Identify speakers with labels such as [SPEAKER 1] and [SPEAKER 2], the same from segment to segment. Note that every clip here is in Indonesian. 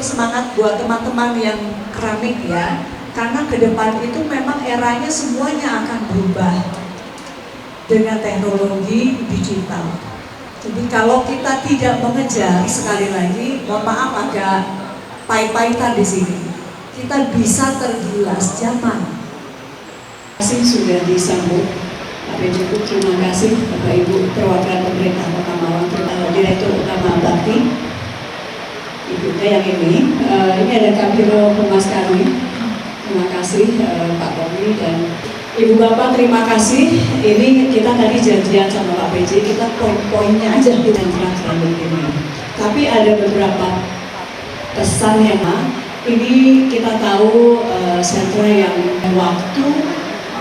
[SPEAKER 1] semangat buat teman-teman yang keramik ya, karena ke depan itu memang eranya semuanya akan berubah dengan teknologi digital. Jadi kalau kita tidak mengejar, sekali lagi, mohon maaf agak pahit-pahitan di sini, kita bisa tergilas zaman. Terima kasih sudah disambut Pak Bejo, terima kasih Bapak Ibu perwakilan pemerintah Kota Malang, Direktur Utama Bakti, Ibu yang ini ada Kabiro Humas kami, terima kasih Pak Tommy dan Ibu Bapak, terima kasih. Ini kita tadi janjian sama Pak PJ, kita poin-poinnya aja dengan terang-terang begini. Tapi ada beberapa pesan yang ini kita tahu sentra yang waktu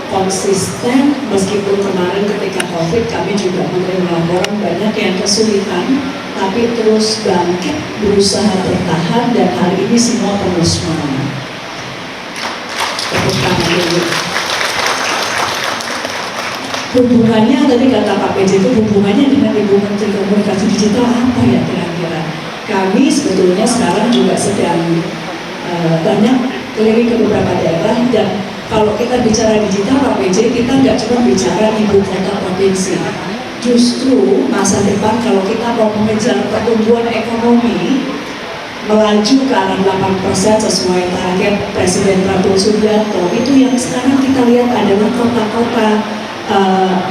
[SPEAKER 1] konsisten, meskipun kemarin ketika COVID kami juga menerima laporan banyak yang kesulitan, tapi terus bangkit, berusaha bertahan, dan hari ini semua penuh semangat. Tepuk tangan dulu. Hubungannya tadi kata Pak PJ itu hubungannya dengan Ibu Menteri Komunikasi Digital apa ya kira-kira? Kami sebetulnya sekarang juga sedang banyak keliling ke beberapa daerah, dan kalau kita bicara digital Pak PJ, kita nggak cuma bicara ibu kota provinsi. Justru masa depan kalau kita mau mengejar pertumbuhan ekonomi melaju ke arah 8% sesuai target Presiden Prabowo Subianto, itu yang sekarang kita lihat adalah kota-kota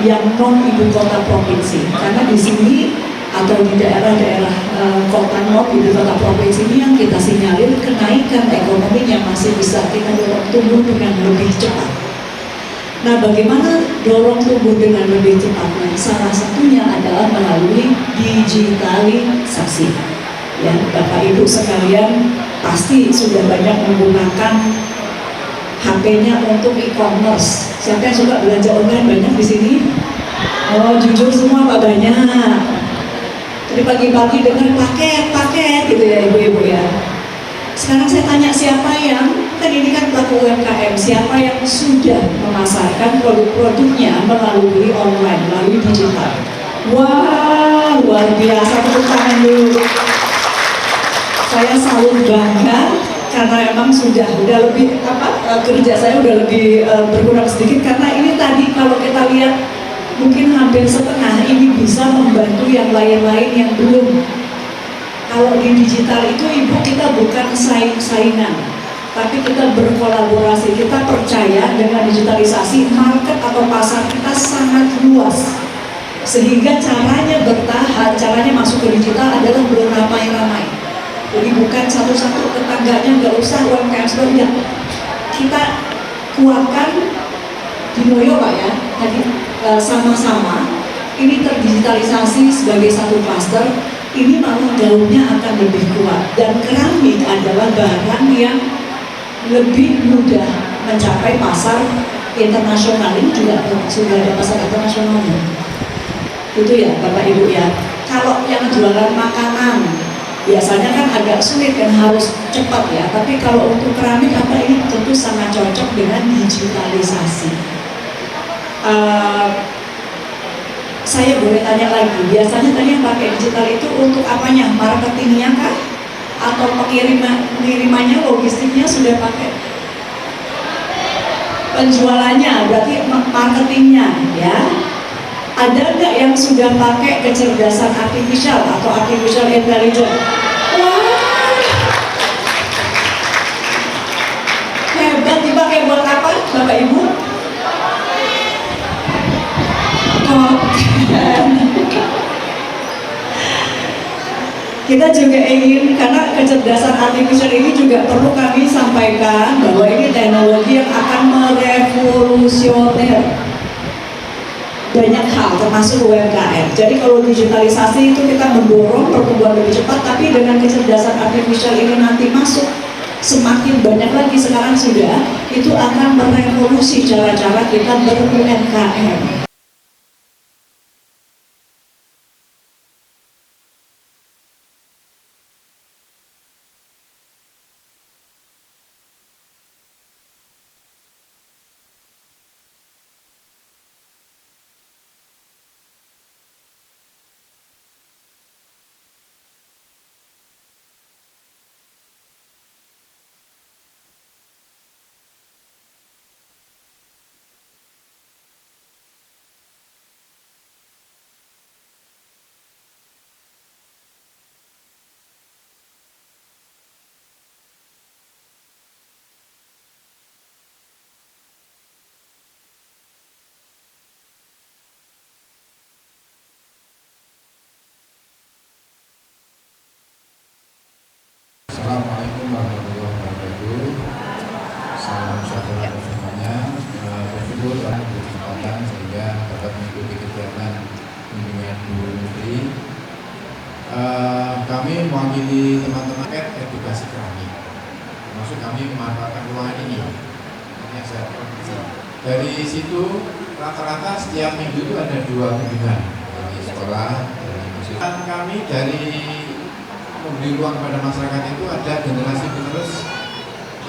[SPEAKER 1] yang non ibu kota provinsi, karena di sini atau di daerah-daerah kota non ibu kota provinsi ini yang kita sinyalir kenaikan ekonominya masih bisa kita dorong tumbuh dengan lebih cepat. Nah, bagaimana dorong tumbuh dengan lebih cepatnya? Salah satunya adalah melalui digitalisasi. Ya, Bapak Ibu sekalian pasti sudah banyak menggunakan HP-nya untuk e-commerce. Siapa yang suka belanja online banyak di sini? Oh, jujur semua Pak, banyak. Jadi pagi-pagi dengan paket gitu ya ibu-ibu ya. Sekarang saya tanya siapa yang, kan ini kan pelaku UMKM, siapa yang sudah memasarkan produk-produknya melalui online, melalui digital? Wah, luar biasa, tepuk tangan dulu. Saya selalu bangga karena emang sudah lebih kerja saya udah lebih berkurang sedikit, karena ini tadi kalau kita lihat mungkin hampir setengah ini bisa membantu yang lain-lain yang belum. Kalau di digital itu ibu kita bukan saingan, tapi kita berkolaborasi. Kita percaya dengan digitalisasi market atau pasar kita sangat luas, sehingga caranya bertahan, caranya masuk ke digital adalah beramai-ramai. Jadi bukan satu-satu tetangganya, nggak usah UMKM sebagainya. Kita kuatkan di Moyo Pak ya, tadi sama-sama ini terdigitalisasi sebagai satu klaster, ini malah gaungnya akan lebih kuat. Dan keramik adalah barang yang lebih mudah mencapai pasar internasional. Ini juga sudah ada pasar internasionalnya. Itu ya Bapak Ibu ya. Kalau yang jualan makanan biasanya kan agak sulit kan, harus cepat ya. Tapi kalau untuk keramik apa ini tentu sangat cocok dengan digitalisasi. Saya boleh tanya lagi, biasanya tadi yang pakai digital itu untuk apanya? Marketingnya kah? Atau pengirimannya, logistiknya sudah pakai? Penjualannya, berarti marketingnya ya. Ada nggak yang sudah pakai kecerdasan artifisial atau artificial intelligence? Wah, hebat. Dipakai buat apa Bapak Ibu? Kita juga ingin, karena kecerdasan artifisial ini juga perlu kami sampaikan bahwa ini teknologi yang akan merevolusioner banyak hal termasuk UMKM. Jadi kalau digitalisasi itu kita mendorong pertumbuhan lebih cepat, tapi dengan kecerdasan artifisial ini nanti masuk semakin banyak lagi, sekarang sudah, itu akan merevolusi cara-cara kita ber-UMKM.
[SPEAKER 2] Assalamualaikum warahmatullahi wabarakatuh. Salam sejahtera semuanya. Bersyukur telah berkesempatan sehingga dapat mengikuti kegiatan bimbingan guru negeri. Kami mewakili teman-teman edukasi kami. Maksud kami memanfaatkan ruangan ini. Ini yang saya produksi. Dari situ rata-rata setiap minggu itu ada 2 kunjungan dari sekolah, dari mahasiswa. Kami dari memberi ruang pada masyarakat itu ada generasi penerus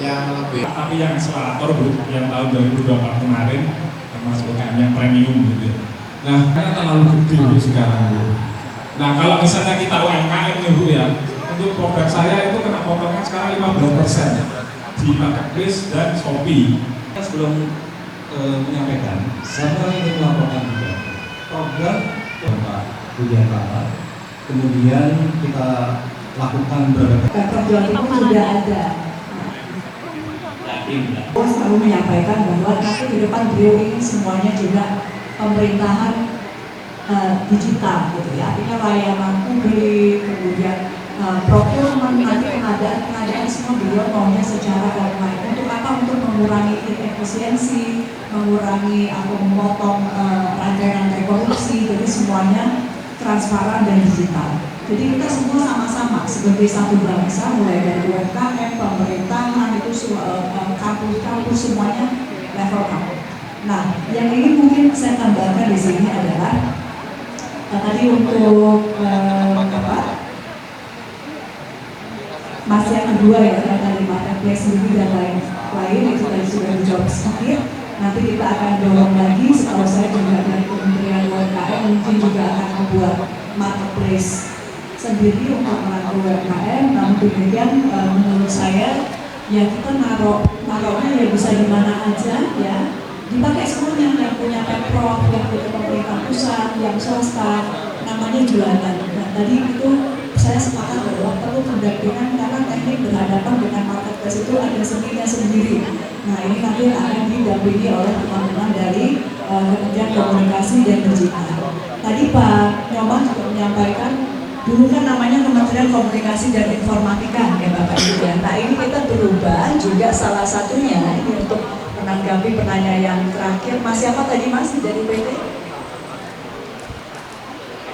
[SPEAKER 2] yang lebih.
[SPEAKER 3] Tapi yang eskalator Bu, yang tahun 2024 kemarin termasuk UKM yang premium gitu. Nah, karena terlalu gede Bu sekarang Bu. Nah, kalau misalnya kita UMKM nih Bu ya, untuk produk saya itu kena potongan sekarang 15% di Marketplace dan Shopee.
[SPEAKER 4] Sebelum menyampaikan, saya ingin melaporkan juga program Bapak Budiantara. Kemudian kita lakukan berbagai
[SPEAKER 1] Jawa Timur sudah ada. Saya selalu menyampaikan bahwa nanti di depan beliau ini semuanya juga pemerintahan digital gitu ya, artinya layanan publik, kemudian procurement, nanti pengadaan semua beliau maunya secara online. Untuk apa? Untuk mengurangi inefisiensi, mengurangi atau memotong rantai-rantai korupsi, jadi semuanya transparan dan digital. Jadi kita semua sama-sama sebagai satu bangsa, mulai dari UMKM, pemerintahan, itu kampus-kampus semuanya level up. Nah, yang ini mungkin saya tambahkan di sini adalah tadi untuk masih yang kedua ya, tadi marketplace sendiri dan lain-lain itu tadi sudah dijawab sedikit. Nanti kita akan dorong lagi, setahu saya juga dari Kementerian UMKM mungkin juga akan membuat marketplace sendiri untuk merangkul UMKM. Namun demikian menurut saya ya kita naruhnya ya bisa di mana aja ya, dipakai semuanya, yang punya Pemprov, yang punya pemerintah pusat, yang swasta, namanya jualan. Nah tadi itu saya sepakat bahwa perlu pendampingan karena teknik berhadapan dengan marketplace itu ada seninya sendiri. Nah ini nanti akan didampingi oleh teman-teman dari Kementerian Komunikasi dan Digital. Tadi Pak Nyoman juga menyampaikan dulu kan namanya Kementerian Komunikasi dan Informatika ya Bapak Ibu ya. Nah ini kita berubah juga salah satunya ini untuk menanggapi pertanyaan yang terakhir. Mas siapa tadi Mas dari PT?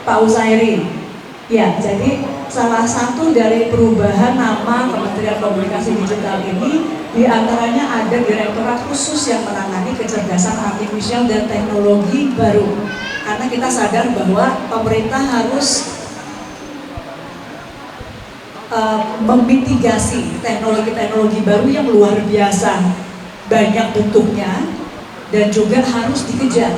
[SPEAKER 1] Pak Usairi. Ya, jadi salah satu dari perubahan nama Kementerian Komunikasi Digital ini diantaranya ada direktorat khusus yang menangani kecerdasan artifisial dan teknologi baru. Karena kita sadar bahwa pemerintah harus memitigasi teknologi-teknologi baru yang luar biasa banyak bentuknya dan juga harus dikejar,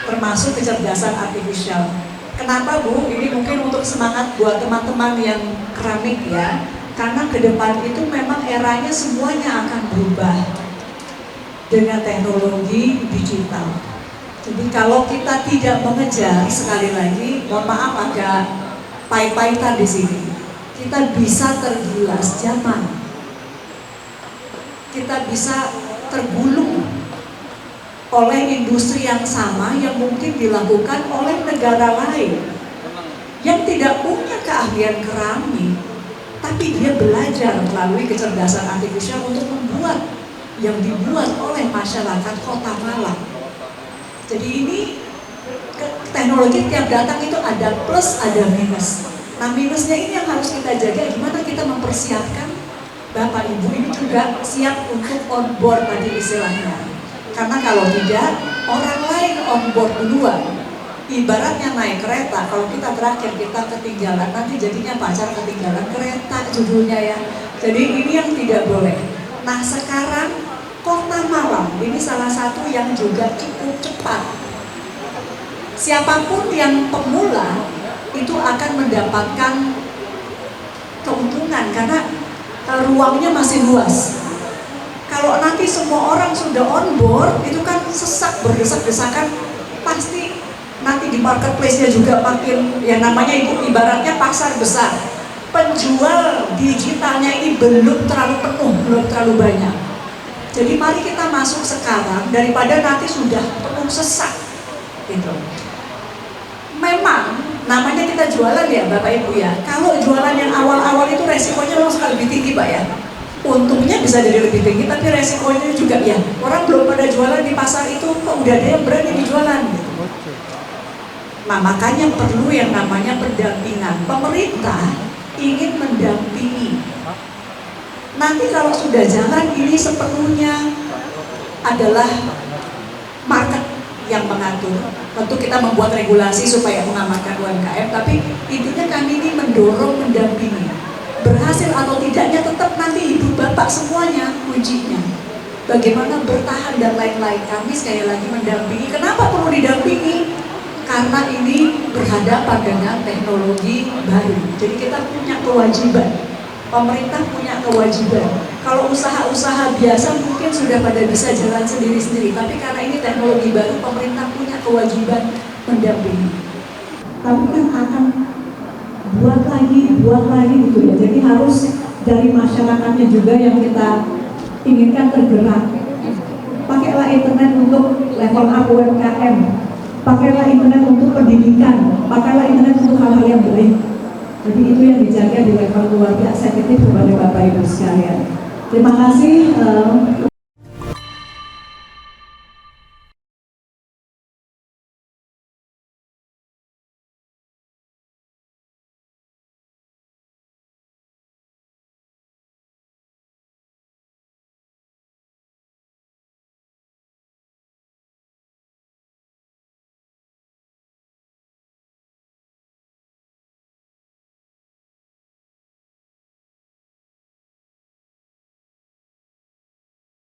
[SPEAKER 1] termasuk kecerdasan artifisial. Kenapa Bu? Ini mungkin untuk semangat buat teman-teman yang keramik ya, karena ke depan itu memang eranya semuanya akan berubah dengan teknologi digital. Jadi kalau kita tidak mengejar, sekali lagi mohon maaf agak pahit-pahitan di sini, kita bisa tergilas zaman, kita bisa tergulung oleh industri yang sama yang mungkin dilakukan oleh negara lain yang tidak punya keahlian keramik, tapi dia belajar melalui kecerdasan artifisial untuk membuat yang dibuat oleh masyarakat Kota Malang. Jadi ini teknologi tiap datang itu ada plus ada minus. Nah minusnya ini yang harus kita jaga, gimana kita mempersiapkan Bapak Ibu ini juga siap untuk on board tadi istilahnya. Karena kalau tidak, orang lain on board duluan. Ibaratnya naik kereta, kalau kita terakhir kita ketinggalan, nanti jadinya pacar ketinggalan kereta judulnya ya. Jadi ini yang tidak boleh. Nah sekarang Kota Malang ini salah satu yang juga cukup cepat. Siapapun yang pemula itu akan mendapatkan keuntungan karena ruangnya masih luas. Kalau nanti semua orang sudah on board, itu kan sesak berdesak-desakan, pasti nanti di marketplace-nya juga makin, ya namanya itu ibaratnya pasar besar. Penjual digitalnya ini belum terlalu penuh, belum terlalu banyak. Jadi mari kita masuk sekarang daripada nanti sudah penuh sesak, gitu. Memang namanya kita jualan ya Bapak Ibu ya. Kalau jualan yang awal-awal itu resikonya memang bisa jadi lebih tinggi, tapi resikonya juga ya orang belum pada jualan di pasar itu kok udah ada yang berani dijualan gitu. Nah makanya perlu yang namanya pendampingan. Pemerintah ingin mendampingi. Nanti kalau sudah jalan ini sepenuhnya adalah market yang mengatur. Tentu kita membuat regulasi supaya mengamankan UMKM, tapi intinya kami ini mendorong, mendampingi. Berhasil atau tidaknya tetap nanti ibu bapak semuanya kuncinya. Bagaimana bertahan dan lain-lain. Kami sekali lagi mendampingi. Kenapa perlu didampingi? Karena ini berhadapan dengan teknologi baru. Jadi kita punya kewajiban. Pemerintah punya kewajiban. Kalau usaha-usaha biasa mungkin sudah pada bisa jalan sendiri-sendiri, tapi karena ini teknologi baru, pemerintah punya kewajiban mendampingi. Tapi kan akan buat lagi gitu ya. Jadi harus dari masyarakatnya juga yang kita inginkan tergerak. Pakailah internet untuk level up UMKM. Pakailah internet untuk pendidikan. Pakailah internet untuk hal-hal yang baik. Jadi itu yang dijaga di level keluarga eksekutif kepada Bapak Ibu sekalian. Terima kasih.